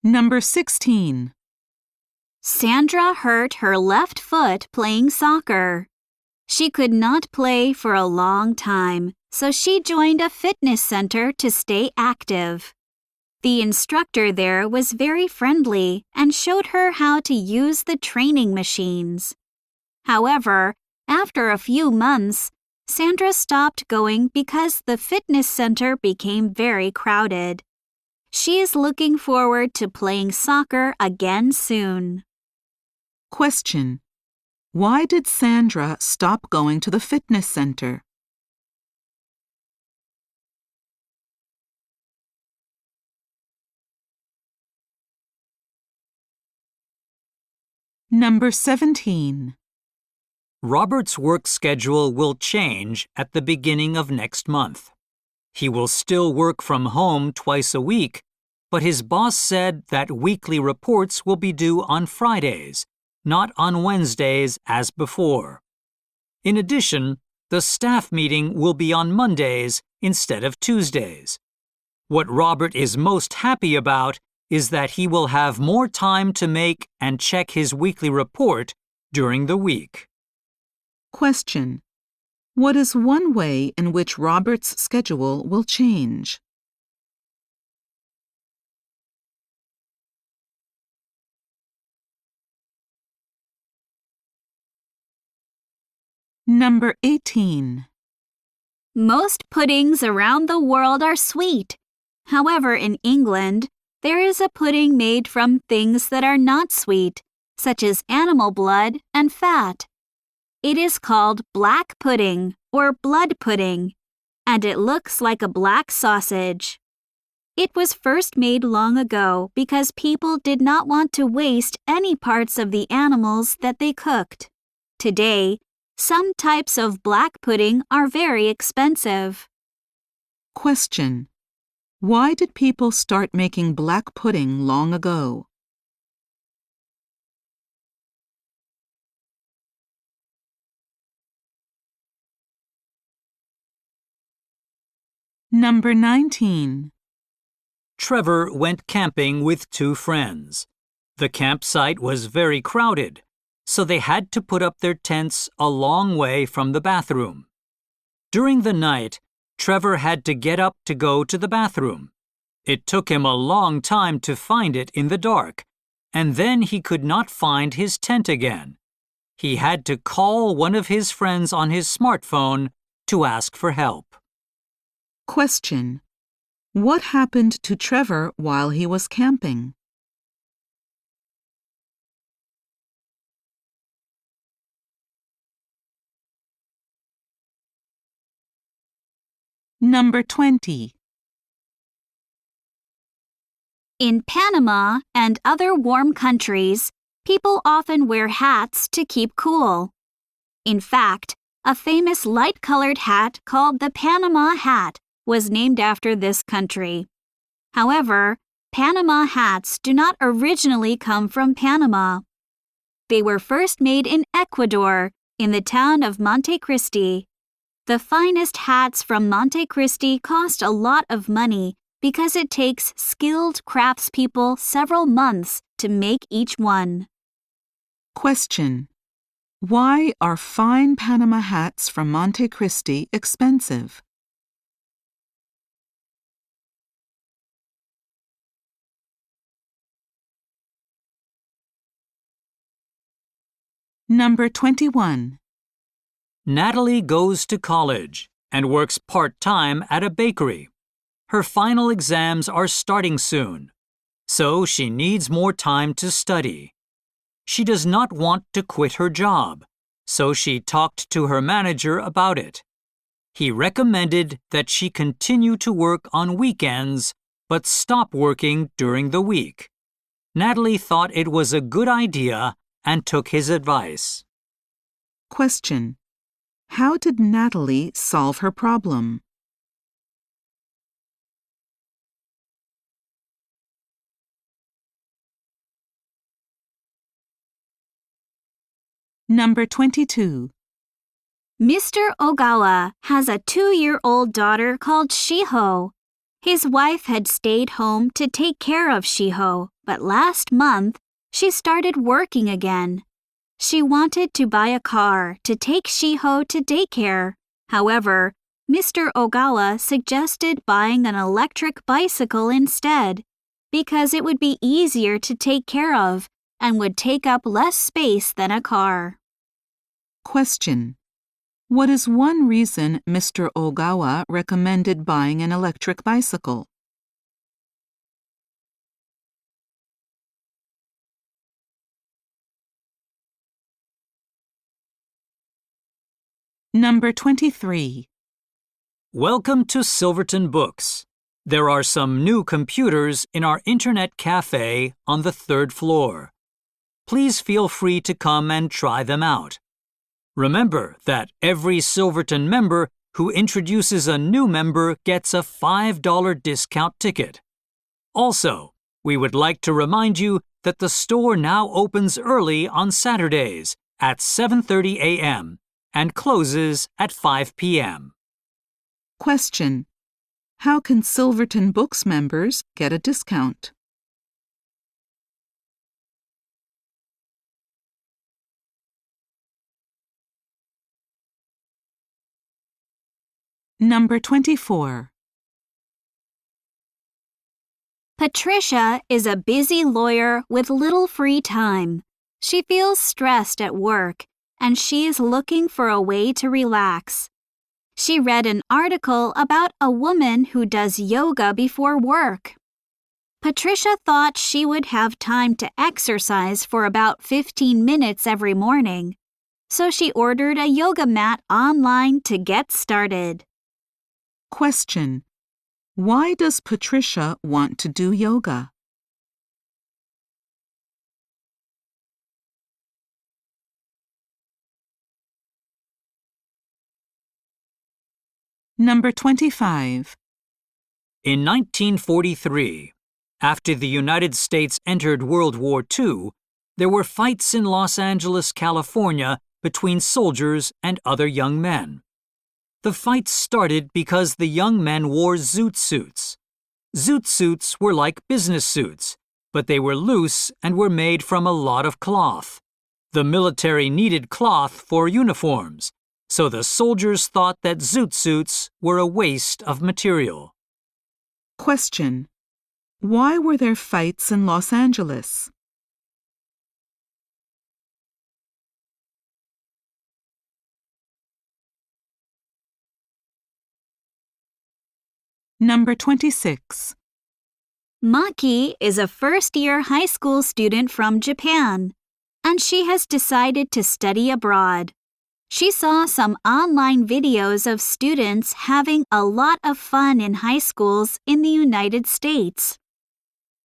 Number 16. Sandra hurt her left foot playing soccer. She could not play for a long time, so she joined a fitness center to stay active. The instructor there was very friendly and showed her how to use the training machines. However, after a few months, Sandra stopped going because the fitness center became very crowded. She is looking forward to playing soccer again soon. Question. Why did Sandra stop going to the fitness center? Number 17. Robert's work schedule will change at the beginning of next month. He will still work from home twice a week, but his boss said that weekly reports will be due on Fridays, not on Wednesdays as before. In addition, the staff meeting will be on Mondays instead of Tuesdays. What Robert is most happy about is that he will have more time to make and check his weekly report during the week. Question. What is one way in which Robert's schedule will change? Number 18. Most puddings around the world are sweet. However, in England, there is a pudding made from things that are not sweet, such as animal blood and fat. It is called black pudding or blood pudding, and it looks like a black sausage. It was first made long ago because people did not want to waste any parts of the animals that they cooked. Today, some types of black pudding are very expensive. Question. Why did people start making black pudding long ago? Number 19. Trevor went camping with two friends. The campsite was very crowded, so they had to put up their tents a long way from the bathroom. During the night, Trevor had to get up to go to the bathroom. It took him a long time to find it in the dark, and then he could not find his tent again. He had to call one of his friends on his smartphone to ask for help. Question. What happened to Trevor while he was camping? Number 20. In Panama and other warm countries, people often wear hats to keep cool. In fact, a famous light-colored hat called the Panama hat was named after this country. However, Panama hats do not originally come from Panama. They were first made in Ecuador, in the town of Monte Cristi. The finest hats from Monte Cristi cost a lot of money because it takes skilled craftspeople several months to make each one. Question. Why are fine Panama hats from Monte Cristi expensive? Number 21. Natalie goes to college and works part-time at a bakery. Her final exams are starting soon, so she needs more time to study. She does not want to quit her job, so she talked to her manager about it. He recommended that she continue to work on weekends but stop working during the week. Natalie thought it was a good idea and took his advice. Question. How did Natalie solve her problem? Number 22. Mr. Ogawa has a 2-year-old daughter called Shiho. His wife had stayed home to take care of Shiho, but last month, she started working again. She wanted to buy a car to take Shiho to daycare. However, Mr. Ogawa suggested buying an electric bicycle instead, because it would be easier to take care of and would take up less space than a car. Question. What is one reason Mr. Ogawa recommended buying an electric bicycle? Number 23. Welcome to Silverton Books. There are some new computers in our internet cafe on the 3rd floor. Please feel free to come and try them out. Remember that every Silverton member who introduces a new member gets a $5 discount ticket. Also, we would like to remind you that the store now opens early on Saturdays at 7:30 a.m. and closes at 5 p.m. Question. How can Silverton Books members get a discount? Number 24. Patricia is a busy lawyer with little free time. She feels stressed at work, and she is looking for a way to relax. She read an article about a woman who does yoga before work. Patricia thought she would have time to exercise for about 15 minutes every morning, so she ordered a yoga mat online to get started. Question. Why does Patricia want to do yoga? Number 25. In 1943, after the United States entered World War II, there were fights in Los Angeles, California, between soldiers and other young men. The fights started because the young men wore zoot suits. Zoot suits were like business suits, but they were loose and were made from a lot of cloth. The military needed cloth for uniforms, so the soldiers thought that zoot suits were a waste of material. Question. Why were there fights in Los Angeles? Number 26. Maki is a first-year high school student from Japan, and she has decided to study abroad. She saw some online videos of students having a lot of fun in high schools in the United States.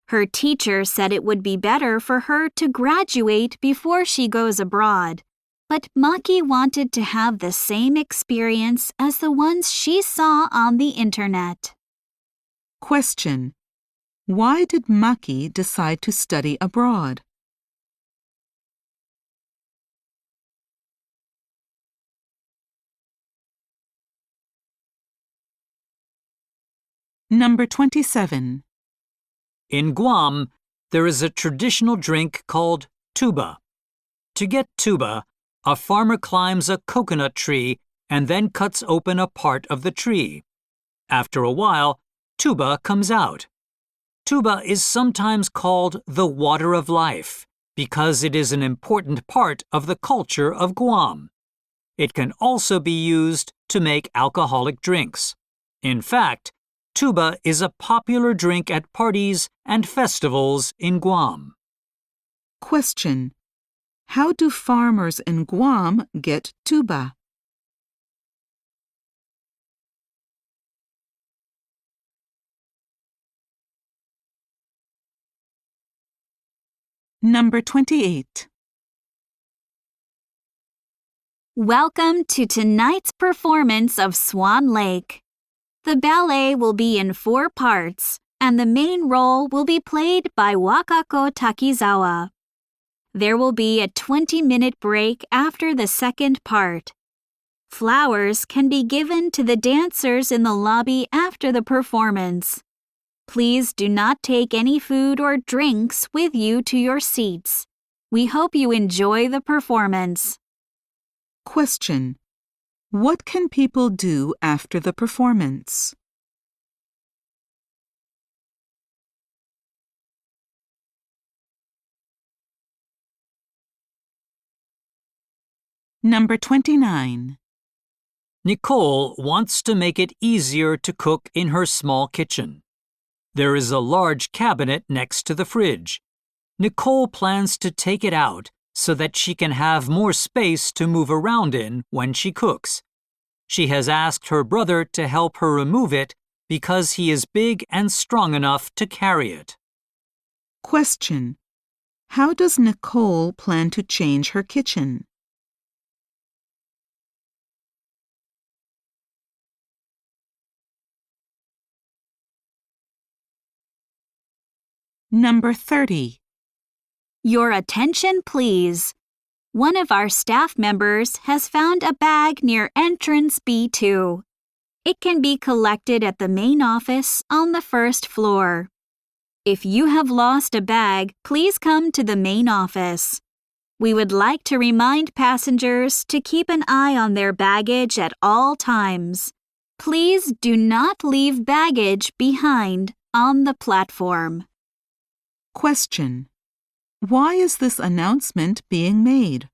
Her teacher said it would be better for her to graduate before she goes abroad, but Maki wanted to have the same experience as the ones she saw on the internet. Question. Why did Maki decide to study abroad? Number 27. In Guam, there is a traditional drink called tuba. To get tuba, a farmer climbs a coconut tree and then cuts open a part of the tree. After a while, tuba comes out. Tuba is sometimes called the water of life because it is an important part of the culture of Guam. It can also be used to make alcoholic drinks. In fact, tuba is a popular drink at parties and festivals in Guam. Question. How do farmers in Guam get tuba? Number 28. Welcome to tonight's performance of Swan Lake. The ballet will be in 4 parts, and the main role will be played by Wakako Takizawa. There will be a 20-minute break after the second part. Flowers can be given to the dancers in the lobby after the performance. Please do not take any food or drinks with you to your seats. We hope you enjoy the performance. Question. What can people do after the performance? Number 29. Nicole wants to make it easier to cook in her small kitchen. There is a large cabinet next to the fridge. Nicole plans to take it out so that she can have more space to move around in when she cooks. She has asked her brother to help her remove it because he is big and strong enough to carry it. Question. How does Nicole plan to change her kitchen? Number 30. Your attention, please. One of our staff members has found a bag near entrance B2. It can be collected at the main office on the first floor. If you have lost a bag, please come to the main office. We would like to remind passengers to keep an eye on their baggage at all times. Please do not leave baggage behind on the platform. Question. Why is this announcement being made?